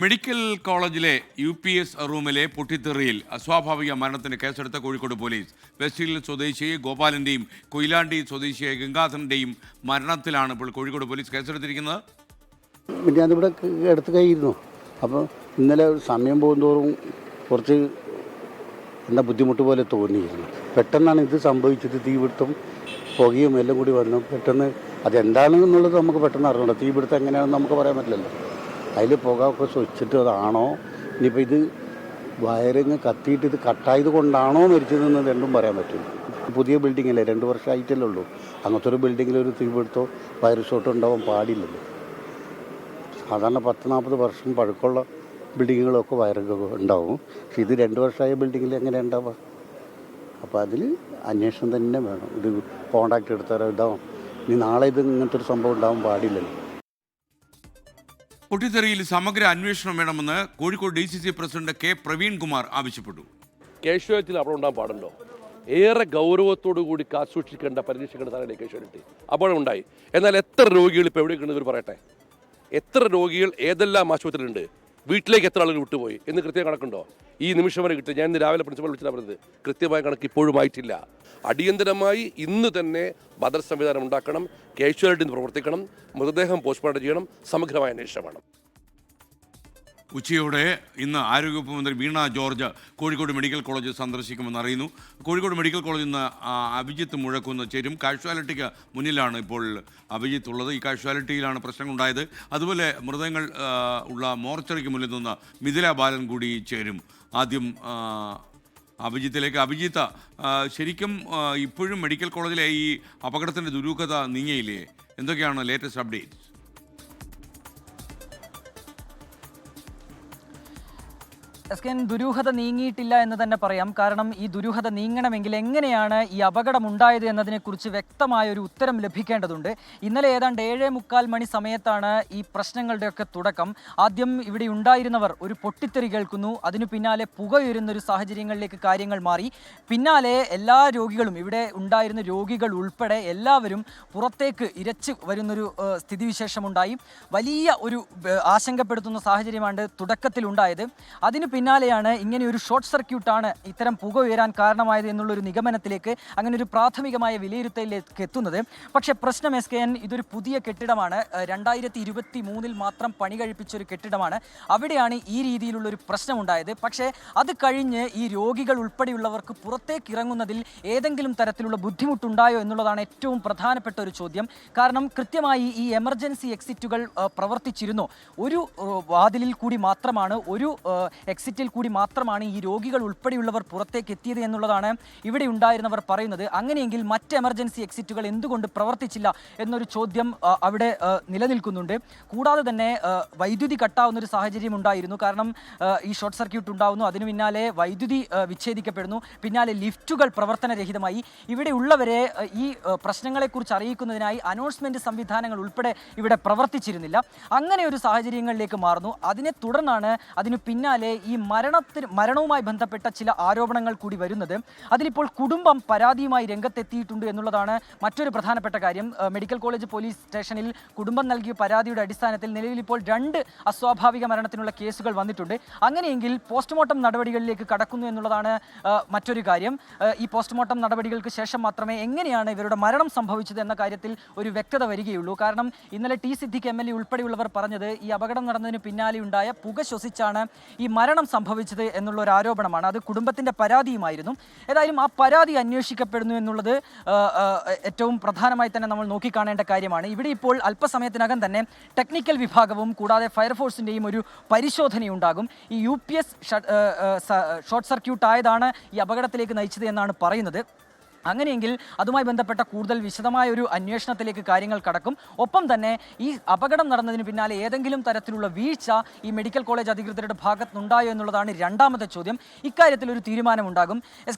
Medical കോളേജിലെ UPS റൂമിലെ പൊട്ടിത്തെറിയിൽ അസ്വാഭാവിക മരണത്തിന് കേസെടുത്ത കോഴിക്കോട് പോലീസ്. വെസ്റ്റ് ഹിൽ സ്വദേശി ഗോപാലിൻ്റെയും കൊയിലാണ്ടി സ്വദേശിയായ ഗംഗാധരൻ്റെയും മരണത്തിലാണ് ഇപ്പോൾ കോഴിക്കോട് പോലീസ് കേസെടുത്തിരിക്കുന്നത്. ഞാനിവിടെ എടുത്ത് കഴിയിരുന്നു. അപ്പോൾ ഇന്നലെ സമയം പോകുന്തോറും കുറച്ച് ബുദ്ധിമുട്ട് പോലെ തോന്നിയിരുന്നു. പെട്ടെന്നാണ് ഇത് സംഭവിച്ചത്. തീപിടുത്തം പുകയും എല്ലാം കൂടി വന്നു. പെട്ടെന്ന് അതെന്താണെന്നുള്ളത് നമുക്ക് പെട്ടെന്ന് അറിയണം. തീപിടുത്തം എങ്ങനെയാണെന്ന് നമുക്ക് പറയാൻ പറ്റില്ലല്ലോ. അതിൽ പുക ഒക്കെ സ്വച്ചിട്ട് അതാണോ, ഇനിയിപ്പോൾ ഇത് വയറിങ് കത്തിയിട്ട് ഇത് കട്ടായത് കൊണ്ടാണോ മരിച്ചതെന്ന് രണ്ടും പറയാൻ പറ്റില്ല. പുതിയ ബിൽഡിങ്ങല്ലേ, 2 വർഷമായിട്ടല്ലേ ഉള്ളൂ. അങ്ങനത്തെ ഒരു ബിൽഡിങ്ങിൽ ഒരു തീപിടുത്തോ വയർ ഷോട്ടോ ഉണ്ടാവാൻ പാടില്ലല്ലോ. സാധാരണ 10-40 വർഷം പഴക്കമുള്ള ബിൽഡിങ്ങുകളൊക്കെ വയറൊക്കെ ഉണ്ടാവും. പക്ഷെ ഇത് 2 വർഷമായ ബിൽഡിങ്ങിൽ എങ്ങനെ ഉണ്ടാവുക? അപ്പോൾ അതിൽ അന്വേഷണം തന്നെ വേണം. ഇത് കോൺട്രാക്ട് എടുത്താലോ ഇതാവും. ഇനി നാളെ ഇത് ഇങ്ങനത്തെ ഒരു സംഭവം ഉണ്ടാവാൻ പാടില്ലല്ലോ. പൊട്ടിത്തെറിയിൽ സമഗ്ര അന്വേഷണം വേണമെന്ന് Kozhikode DCC president K. Praveen Kumar ആവശ്യപ്പെട്ടു. കാഷ്വാലിറ്റിയിൽ അപകടം ഉണ്ടാകാൻ പാടുണ്ടോ? ഏറെ ഗൗരവത്തോടു കൂടി കാസൂക്ഷിക്കേണ്ട പരിരക്ഷിക്കേണ്ട സാധനമാണ് കാഷ്വാലിറ്റി. അപകടം ഉണ്ടായി. എന്നാൽ എത്ര രോഗികൾ ഇപ്പോൾ എവിടെയൊക്കെ ഇവർ പറയട്ടെ. എത്ര രോഗികൾ ഏതെല്ലാം ആശുപത്രിയിലുണ്ട്, വീട്ടിലേക്ക് എത്ര ആളുകൾ വിട്ടുപോയി എന്ന് കൃത്യം കണക്കുണ്ടോ? ഈ നിമിഷം വരെ കിട്ടും. ഞാൻ ഇന്ന് രാവിലെ പ്രിൻസിപ്പൽ വിളിച്ചിട്ടാണ് പറഞ്ഞത്, കൃത്യമായ കണക്ക് ഇപ്പോഴും ആയിട്ടില്ല. അടിയന്തരമായി ഇന്ന് തന്നെ ബദൽ സംവിധാനം ഉണ്ടാക്കണം, കാഷ്വാലിറ്റി പ്രവർത്തിക്കണം, മൃതദേഹം പോസ്റ്റ്മോർട്ടം ചെയ്യണം, സമഗ്രമായ അന്വേഷണം വേണം. ഉച്ചയോടെ ഇന്ന് ആരോഗ്യവകുപ്പ് മന്ത്രി വീണ ജോർജ് കോഴിക്കോട് മെഡിക്കൽ കോളേജ് സന്ദർശിക്കുമെന്ന് അറിയുന്നു. കോഴിക്കോട് മെഡിക്കൽ കോളേജിൽ നിന്ന് അഭിജിത്ത് മുഴക്കുന്ന് ചേരും. കാഷ്വാലിറ്റിക്ക് മുന്നിലാണ് ഇപ്പോൾ അഭിജിത്ത് ഉള്ളത്. ഈ കാഷ്വാലിറ്റിയിലാണ് പ്രശ്നങ്ങളുണ്ടായത്. അതുപോലെ മൃതങ്ങൾ ഉള്ള മോർച്ചറിക്ക് മുന്നിൽ നിന്ന് മിഥില ബാലൻ കൂടി ചേരും. ആദ്യം അഭിജിത്തിലേക്ക്. അഭിജിത്ത്, ശരിക്കും ഇപ്പോഴും മെഡിക്കൽ കോളേജിലെ ഈ അപകടത്തിൻ്റെ ദുരൂഹത നീങ്ങിയില്ലേ? എന്തൊക്കെയാണ് ലേറ്റസ്റ്റ് അപ്ഡേറ്റ്? ദുരൂഹത നീങ്ങിയിട്ടില്ല എന്ന് തന്നെ പറയാം. കാരണം ഈ ദുരൂഹത നീങ്ങണമെങ്കിൽ എങ്ങനെയാണ് ഈ അപകടം ഉണ്ടായത് എന്നതിനെക്കുറിച്ച് വ്യക്തമായ ഒരു ഉത്തരം ലഭിക്കേണ്ടതുണ്ട്. ഇന്നലെ ഏതാണ്ട് 7:45 മണി സമയത്താണ് ഈ പ്രശ്നങ്ങളുടെയൊക്കെ തുടക്കം. ആദ്യം ഇവിടെ ഉണ്ടായിരുന്നവർ ഒരു പൊട്ടിത്തെറി കേൾക്കുന്നു. അതിനു പിന്നാലെ പുകയുരുന്നൊരു സാഹചര്യങ്ങളിലേക്ക് കാര്യങ്ങൾ മാറി. പിന്നാലെ എല്ലാ രോഗികളും, ഇവിടെ ഉണ്ടായിരുന്ന രോഗികൾ ഉൾപ്പെടെ എല്ലാവരും പുറത്തേക്ക് ഇരച്ച് വരുന്നൊരു സ്ഥിതിവിശേഷമുണ്ടായി. വലിയ ഒരു ആശങ്കപ്പെടുത്തുന്ന സാഹചര്യമാണ് തുടക്കത്തിലുണ്ടായത്. അതിന് പിന്നാലെയാണ് ഇങ്ങനെ ഒരു ഷോർട്ട് സർക്യൂട്ടാണ് ഇത്തരം പുക ഉയരാൻ കാരണമായത് എന്നുള്ളൊരു നിഗമനത്തിലേക്ക്, അങ്ങനെ ഒരു പ്രാഥമികമായ വിലയിരുത്തലിലേക്ക് എത്തുന്നത്. പക്ഷേ പ്രശ്നം ഇതൊരു പുതിയ കെട്ടിടമാണ്. 2023 മാത്രം പണി കഴിപ്പിച്ചൊരു കെട്ടിടമാണ്. അവിടെയാണ് ഈ രീതിയിലുള്ളൊരു പ്രശ്നമുണ്ടായത്. പക്ഷേ അത് കഴിഞ്ഞ് ഈ രോഗികൾ ഉൾപ്പെടെയുള്ളവർക്ക് പുറത്തേക്ക് ഇറങ്ങുന്നതിൽ ഏതെങ്കിലും തരത്തിലുള്ള ബുദ്ധിമുട്ടുണ്ടായോ എന്നുള്ളതാണ് ഏറ്റവും പ്രധാനപ്പെട്ട ഒരു ചോദ്യം. കാരണം കൃത്യമായി ഈ എമർജൻസി എക്സിറ്റുകൾ പ്രവർത്തിച്ചിരുന്നു. ഒരു വാതിലിൽ കൂടി മാത്രമാണ്, ഒരു എക്സിറ്റിൽ കൂടി മാത്രമാണ് ഈ രോഗികൾ ഉൾപ്പെടെയുള്ളവർ പുറത്തേക്ക് എത്തിയത് എന്നുള്ളതാണ് ഇവിടെ ഉണ്ടായിരുന്നവർ പറയുന്നത്. അങ്ങനെയെങ്കിൽ മറ്റ് എമർജൻസി എക്സിറ്റുകൾ എന്തുകൊണ്ട് പ്രവർത്തിച്ചില്ല എന്നൊരു ചോദ്യം അവിടെ നിലനിൽക്കുന്നുണ്ട്. കൂടാതെ തന്നെ വൈദ്യുതി കട്ടാവുന്നൊരു സാഹചര്യം ഉണ്ടായിരുന്നു. കാരണം ഈ ഷോർട്ട് സർക്യൂട്ട് ഉണ്ടാവുന്നു, അതിനു പിന്നാലെ വൈദ്യുതി വിച്ഛേദിക്കപ്പെടുന്നു, പിന്നാലെ ലിഫ്റ്റുകൾ പ്രവർത്തനരഹിതമായി. ഇവിടെ ഉള്ളവരെ ഈ പ്രശ്നങ്ങളെക്കുറിച്ച് അറിയിക്കുന്നതിനായി അനൗൺസ്മെൻറ്റ് സംവിധാനങ്ങൾ ഉൾപ്പെടെ ഇവിടെ പ്രവർത്തിച്ചിരുന്നില്ല. അങ്ങനെ ഒരു സാഹചര്യങ്ങളിലേക്ക് മാറുന്നു. അതിനെ തുടർന്നാണ് അതിനു പിന്നാലെ ഈ മരണവുമായി ബന്ധപ്പെട്ട ചില ആരോപണങ്ങൾ കൂടി വരുന്നത്. അതിലിപ്പോൾ കുടുംബം പരാതിയുമായി രംഗത്തെത്തിയിട്ടുണ്ട് എന്നുള്ളതാണ് മറ്റൊരു പ്രധാനപ്പെട്ട കാര്യം. മെഡിക്കൽ കോളേജ് പോലീസ് സ്റ്റേഷനിൽ കുടുംബം നൽകിയ പരാതിയുടെ അടിസ്ഥാനത്തിൽ നിലവിൽ ഇപ്പോൾ 2 അസ്വാഭാവിക മരണത്തിനുള്ള കേസുകൾ വന്നിട്ടുണ്ട്. അങ്ങനെയെങ്കിൽ പോസ്റ്റ്മോർട്ടം നടപടികളിലേക്ക് കടക്കുന്നു എന്നുള്ളതാണ് മറ്റൊരു കാര്യം. ഈ പോസ്റ്റ്മോർട്ടം നടപടികൾക്ക് ശേഷം മാത്രമേ എങ്ങനെയാണ് ഇവരുടെ മരണം സംഭവിച്ചത് എന്ന കാര്യത്തിൽ ഒരു വ്യക്തത വരികയുള്ളൂ. കാരണം ഇന്നലെ T. സിദ്ദിഖ് MLA ഉൾപ്പെടെയുള്ളവർ പറഞ്ഞത് ഈ അപകടം നടന്നതിന് പിന്നാലെ ഉണ്ടായ പുക ശ്വസിച്ചാണ് ഈ മരണം സംഭവിച്ചത് എന്നുള്ള ഒരു ആരോപണമാണ്. അത് കുടുംബത്തിൻ്റെ പരാതിയുമായിരുന്നു. ഏതായാലും ആ പരാതി അന്വേഷിക്കപ്പെടുന്നു എന്നുള്ളത് ഏറ്റവും പ്രധാനമായി തന്നെ നമ്മൾ നോക്കിക്കാണേണ്ട കാര്യമാണ്. ഇവിടെ ഇപ്പോൾ അല്പസമയത്തിനകം തന്നെ ടെക്നിക്കൽ വിഭാഗവും കൂടാതെ ഫയർഫോഴ്സിൻ്റെയും ഒരു പരിശോധനയുണ്ടാകും. ഈ UPS ഷോർട്ട് സർക്യൂട്ട് ആയതാണ് ഈ അപകടത്തിലേക്ക് നയിച്ചത് എന്നാണ് പറയുന്നത്. അങ്ങനെയെങ്കിൽ അതുമായി ബന്ധപ്പെട്ട കൂടുതൽ വിശദമായ ഒരു അന്വേഷണത്തിലേക്ക് കാര്യങ്ങൾ കടക്കും. ഒപ്പം തന്നെ ഈ അപകടം നടന്നതിന് പിന്നാലെ ഏതെങ്കിലും തരത്തിലുള്ള വീഴ്ച ഈ മെഡിക്കൽ കോളേജ് അധികൃതരുടെ ഭാഗത്തുനിന്നുണ്ടായോ എന്നുള്ളതാണ് രണ്ടാമത്തെ ചോദ്യം. ഇക്കാര്യത്തിൽ ഒരു തീരുമാനമുണ്ടാകും.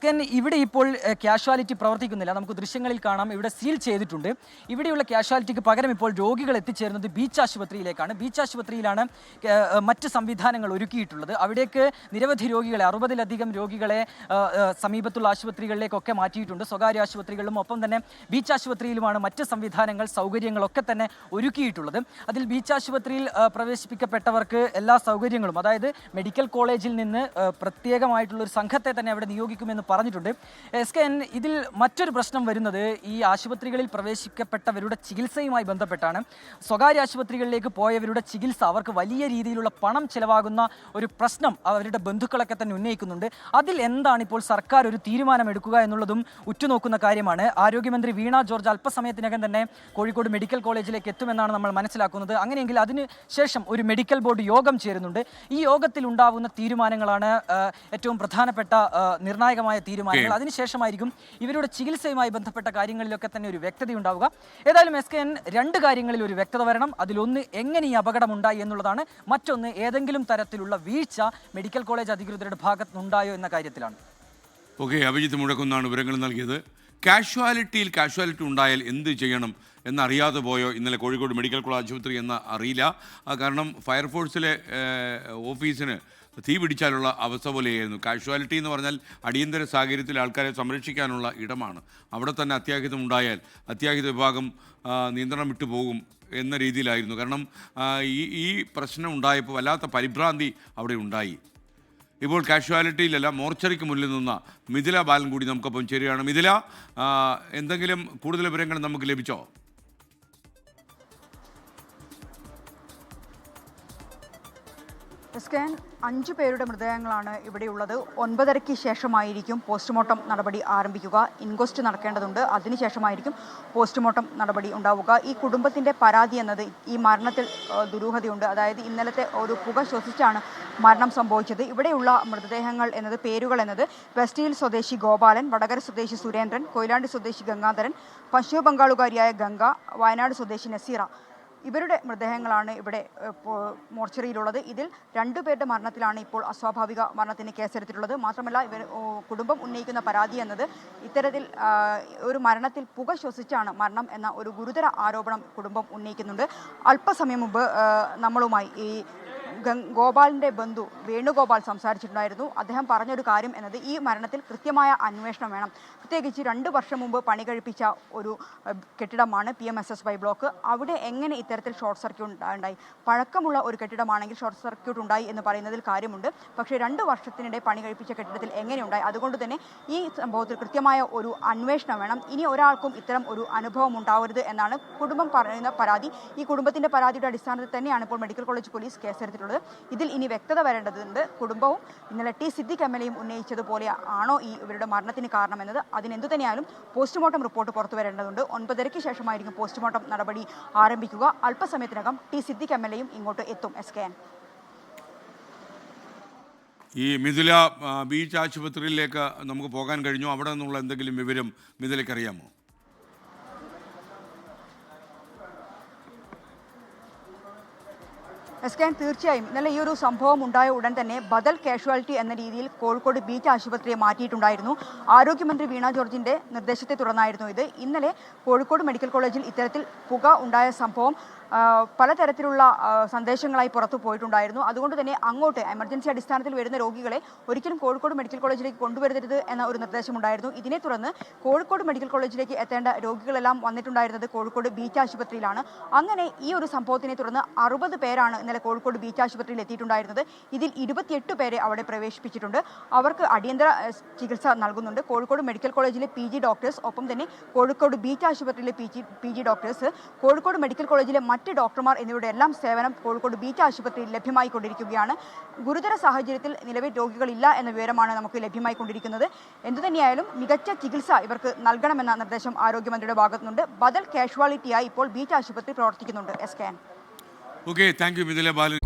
ഇവിടെ ഇപ്പോൾ കാഷ്വാലിറ്റി പ്രവർത്തിക്കുന്നില്ല. നമുക്ക് ദൃശ്യങ്ങളിൽ കാണാം, ഇവിടെ സീൽ ചെയ്തിട്ടുണ്ട്. ഇവിടെയുള്ള കാഷ്വാലിറ്റിക്ക് പകരം ഇപ്പോൾ രോഗികൾ എത്തിച്ചേരുന്നത് ബീച്ച് ആശുപത്രിയിലേക്കാണ്. ബീച്ച് ആശുപത്രിയിലാണ് മറ്റ് സംവിധാനങ്ങൾ ഒരുക്കിയിട്ടുള്ളത്. അവിടേക്ക് നിരവധി രോഗികളെ, 60-ലധികം രോഗികളെ സമീപത്തുള്ള ആശുപത്രികളിലേക്കൊക്കെ മാറ്റിയിട്ടുണ്ട്. സ്വകാര്യ ആശുപത്രികളിലും ഒപ്പം തന്നെ ബീച്ച് ആശുപത്രിയിലുമാണ് മറ്റ് സംവിധാനങ്ങൾ സൗകര്യങ്ങളൊക്കെ തന്നെ ഒരുക്കിയിട്ടുള്ളത്. അതിൽ ബീച്ച് ആശുപത്രിയിൽ പ്രവേശിപ്പിക്കപ്പെട്ടവർക്ക് എല്ലാ സൗകര്യങ്ങളും, അതായത് മെഡിക്കൽ കോളേജിൽ നിന്ന് പ്രത്യേകമായിട്ടുള്ള ഒരു സംഘത്തെ തന്നെ അവിടെ നിയോഗിക്കുമെന്ന് പറഞ്ഞിട്ടുണ്ട്. SKN, ഇതിൽ മറ്റൊരു പ്രശ്നം വരുന്നത് ഈ ആശുപത്രികളിൽ പ്രവേശിക്കപ്പെട്ടവരുടെ ചികിത്സയുമായി ബന്ധപ്പെട്ടാണ്. സ്വകാര്യ ആശുപത്രികളിലേക്ക് പോയവരുടെ ചികിത്സ അവർക്ക് വലിയ രീതിയിലുള്ള പണം ചിലവാകുന്ന ഒരു പ്രശ്നം അവരുടെ ബന്ധുക്കളൊക്കെ തന്നെ ഉന്നയിക്കുന്നുണ്ട്. അതിൽ എന്താണ് ഇപ്പോൾ സർക്കാർ ഒരു തീരുമാനമെടുക്കുക എന്നുള്ളതും ഉറ്റുനോക്കുന്ന കാര്യമാണ്. ആരോഗ്യമന്ത്രി വീണ ജോർജ് അല്പസമയത്തിനകം തന്നെ കോഴിക്കോട് മെഡിക്കൽ കോളേജിലേക്ക് എത്തുമെന്നാണ് നമ്മൾ മനസ്സിലാക്കുന്നത്. അങ്ങനെയെങ്കിൽ അതിന് ശേഷം ഒരു മെഡിക്കൽ ബോർഡ് യോഗം ചേരുന്നുണ്ട്. ഈ യോഗത്തിൽ ഉണ്ടാവുന്ന തീരുമാനങ്ങളാണ് ഏറ്റവും പ്രധാനപ്പെട്ട നിർണായകമായ തീരുമാനങ്ങൾ. അതിനുശേഷമായിരിക്കും ഇവരുടെ ചികിത്സയുമായി ബന്ധപ്പെട്ട കാര്യങ്ങളിലൊക്കെ തന്നെ ഒരു വ്യക്തത ഉണ്ടാവുക. ഏതായാലും SKN, രണ്ട് കാര്യങ്ങളിൽ ഒരു വ്യക്തത വരണം. അതിലൊന്ന് എങ്ങനെ ഈ അപകടം ഉണ്ടായി എന്നുള്ളതാണ്. മറ്റൊന്ന് ഏതെങ്കിലും തരത്തിലുള്ള വീഴ്ച മെഡിക്കൽ കോളേജ് അധികൃതരുടെ ഭാഗത്തുനിന്നുണ്ടായോ എന്ന കാര്യത്തിലാണ്. ഓക്കെ, അഭിജിത്ത് മുഴക്കുന്നാണ് വിവരങ്ങൾ നൽകിയത്. കാഷ്വാലിറ്റി ഉണ്ടായാൽ എന്ത് ചെയ്യണം എന്നറിയാതെ പോയോ ഇന്നലെ കോഴിക്കോട് മെഡിക്കൽ കോളേജ് ആശുപത്രി എന്ന് അറിയില്ല. കാരണം ഫയർഫോഴ്സിലെ ഓഫീസിന് തീ പിടിച്ചാലുള്ള അവസ്ഥ പോലെയായിരുന്നു. കാഷ്വാലിറ്റി എന്ന് പറഞ്ഞാൽ അടിയന്തര സാഹചര്യത്തിൽ ആൾക്കാരെ സംരക്ഷിക്കാനുള്ള ഇടമാണ്. അവിടെ തന്നെ അത്യാഹിതം ഉണ്ടായാൽ അത്യാഹിത വിഭാഗം നിയന്ത്രണം വിട്ടു പോകും എന്ന രീതിയിലായിരുന്നു. കാരണം ഈ പ്രശ്നം ഉണ്ടായപ്പോൾ വല്ലാത്ത പരിഭ്രാന്തി അവിടെ ഉണ്ടായി. ഇപ്പോൾ കാഷ്വാലിറ്റിയിലല്ല, മോർച്ചറിക്ക് മുന്നിൽ നിന്ന മിഥില ബാലൻ കൂടി നമുക്കൊപ്പം ചേരുകയാണ്. മിഥില, എന്തെങ്കിലും കൂടുതൽ വിവരങ്ങൾ നമുക്ക് ലഭിച്ചോ? SKN, 5 പേരുടെ മൃതദേഹങ്ങളാണ് ഇവിടെയുള്ളത്. 9:30 ശേഷമായിരിക്കും പോസ്റ്റ്മോർട്ടം നടപടി ആരംഭിക്കുക. ഇൻക്വസ്റ്റ് നടക്കേണ്ടതുണ്ട്. അതിനുശേഷമായിരിക്കും പോസ്റ്റ്മോർട്ടം നടപടി ഉണ്ടാവുക. ഈ കുടുംബത്തിൻ്റെ പരാതി എന്നത് ഈ മരണത്തിൽ ദുരൂഹതയുണ്ട്. അതായത് ഇന്നലത്തെ ഒരു പുക ശ്വസിച്ചാണ് മരണം സംഭവിച്ചത്. ഇവിടെയുള്ള മൃതദേഹങ്ങൾ എന്നത്, പേരുകൾ എന്നത് വെസ്റ്റ് ഹിൽ സ്വദേശി ഗോപാലൻ, വടകര സ്വദേശി സുരേന്ദ്രൻ, കൊയിലാണ്ടി സ്വദേശി ഗംഗാധരൻ, പശ്ചിമ ബംഗാളുകാരിയായ ഗംഗ, വയനാട് സ്വദേശി നസീറ. ഇവരുടെ മൃതദേഹങ്ങളാണ് ഇവിടെ മോർച്ചറിയിലുള്ളത്. ഇതിൽ 2 പേരുടെ മരണത്തിലാണ് ഇപ്പോൾ അസ്വാഭാവിക മരണത്തിന് കേസെടുത്തിട്ടുള്ളത്. മാത്രമല്ല, കുടുംബം ഉന്നയിക്കുന്ന പരാതി എന്നത് ഇത്തരത്തിൽ ഒരു മരണത്തിൽ പുക ശ്വസിച്ചാണ് മരണം എന്ന ഒരു ഗുരുതര ആരോപണം കുടുംബം ഉന്നയിക്കുന്നുണ്ട്. അല്പസമയം മുമ്പ് നമ്മളുമായി ഈ ഗോപാലിൻ്റെ ബന്ധു വേണുഗോപാൽ സംസാരിച്ചിട്ടുണ്ടായിരുന്നു. അദ്ദേഹം പറഞ്ഞൊരു കാര്യം എന്നത് ഈ മരണത്തിൽ കൃത്യമായ അന്വേഷണം വേണം. പ്രത്യേകിച്ച് 2 വർഷം മുമ്പ് പണി കഴിപ്പിച്ച ഒരു കെട്ടിടമാണ് PMSSY ബ്ലോക്ക്. അവിടെ എങ്ങനെ ഇത്തരത്തിൽ ഷോർട്ട് സർക്യൂട്ട് ഉണ്ടായി? പഴക്കമുള്ള ഒരു കെട്ടിടമാണെങ്കിൽ ഷോർട്ട് സർക്യൂട്ട് ഉണ്ടായി എന്ന് പറയുന്നതിൽ കാര്യമുണ്ട്. പക്ഷേ 2 വർഷത്തിനിടെ പണി കഴിപ്പിച്ച കെട്ടിടത്തിൽ എങ്ങനെയുണ്ടായി? അതുകൊണ്ട് തന്നെ ഈ സംഭവത്തിൽ കൃത്യമായ ഒരു അന്വേഷണം വേണം. ഇനി ഒരാൾക്കും ഇത്തരം ഒരു അനുഭവം ഉണ്ടാവരുത് എന്നാണ് കുടുംബം പറയുന്ന പരാതി. ഈ കുടുംബത്തിൻ്റെ പരാതിയുടെ അടിസ്ഥാനത്തിൽ തന്നെയാണ് ഇപ്പോൾ മെഡിക്കൽ കോളേജ് പോലീസ് കേസെടുത്തിട്ടുള്ളത്. ഇതിൽ ഇനി വ്യക്തത വരേണ്ടതുണ്ട്. കുടുംബവും ഇന്നലെ T സിദ്ദിഖ് MLA ഉന്നയിച്ചതുപോലെ ആണോ ഇവരുടെ മരണത്തിന് കാരണമെന്നത്? അതിനെന്തു തന്നെയായാലും പോസ്റ്റ്മോർട്ടം റിപ്പോർട്ട് പുറത്തു വരേണ്ടതുണ്ട്. 9:30 ശേഷമായിരിക്കും പോസ്റ്റ്മോർട്ടം നടപടി ആരംഭിക്കുക. അല്പസമയത്തിനകം T സിദ്ദിഖ് MLA ഇങ്ങോട്ട് എത്തും. SKN, ഈ മിഥില ബീച്ച് ആശുപത്രിയിലേക്ക് നമുക്ക് പോകാൻ കഴിഞ്ഞു. അവിടെ നിന്നുള്ള എന്തെങ്കിലും വിവരം മിഥിലയ്ക്ക് അറിയാമോ? SKN, തീർച്ചയായും ഇന്നലെ ഈ ഒരു സംഭവം ഉണ്ടായ ഉടൻ തന്നെ ബദൽ കാഷ്വാലിറ്റി എന്ന രീതിയിൽ കോഴിക്കോട് ബീച്ച് ആശുപത്രിയെ മാറ്റിയിട്ടുണ്ടായിരുന്നു. ആരോഗ്യമന്ത്രി വീണ ജോർജിൻ്റെ നിർദ്ദേശത്തെ തുടർന്നായിരുന്നു ഇത്. ഇന്നലെ കോഴിക്കോട് മെഡിക്കൽ കോളേജിൽ ഇത്തരത്തിൽ പുക ഉണ്ടായ സംഭവം പലതരത്തിലുള്ള സന്ദേശങ്ങളായി പുറത്തു പോയിട്ടുണ്ടായിരുന്നു. അതുകൊണ്ട് തന്നെ അങ്ങോട്ട് എമർജൻസി അടിസ്ഥാനത്തിൽ വരുന്ന രോഗികളെ ഒരിക്കലും കോഴിക്കോട് മെഡിക്കൽ കോളേജിലേക്ക് കൊണ്ടുവരരുത് എന്ന ഒരു നിർദ്ദേശമുണ്ടായിരുന്നു. ഇതിനെ തുടർന്ന് കോഴിക്കോട് മെഡിക്കൽ കോളേജിലേക്ക് എത്തേണ്ട രോഗികളെല്ലാം വന്നിട്ടുണ്ടായിരുന്നത് കോഴിക്കോട് ബീച്ച് ആശുപത്രിയിലാണ്. അങ്ങനെ ഈ ഒരു സംഭവത്തിനെ തുടർന്ന് 60 പേരാണ് ഇന്നലെ കോഴിക്കോട് ബീച്ച് ആശുപത്രിയിൽ എത്തിയിട്ടുണ്ടായിരുന്നത്. ഇതിൽ 28 പേരെ അവിടെ പ്രവേശിപ്പിച്ചിട്ടുണ്ട്. അവർക്ക് അടിയന്തര ചികിത്സ നൽകുന്നുണ്ട്. കോഴിക്കോട് മെഡിക്കൽ കോളേജിലെ PG ഡോക്ടേഴ്സ്, ഒപ്പം തന്നെ കോഴിക്കോട് ബീച്ച് ആശുപത്രിയിലെ PG ഡോക്ടേഴ്സ്, കോഴിക്കോട് മെഡിക്കൽ കോളേജിലെ മറ്റ് ഡോക്ടർമാർ എന്നിവരുടെ എല്ലാം സേവനം കോഴിക്കോട് ബീച്ച് ആശുപത്രിയിൽ ലഭ്യമായിക്കൊണ്ടിരിക്കുകയാണ്. ഗുരുതര സാഹചര്യത്തിൽ നിലവിൽ രോഗികളില്ല എന്ന വിവരമാണ് നമുക്ക് ലഭ്യമായിക്കൊണ്ടിരിക്കുന്നത്. എന്തുതന്നെയായാലും മികച്ച ചികിത്സ ഇവർക്ക് നൽകണമെന്ന നിർദ്ദേശം ആരോഗ്യമന്ത്രിയുടെ ഭാഗത്തുനിന്നുണ്ട്. ബദൽ കാഷ്വാലിറ്റിയായി ഇപ്പോൾ ബീച്ച് ആശുപത്രി പ്രവർത്തിക്കുന്നുണ്ട്. SKN. Okay, thank you Mithila Balan.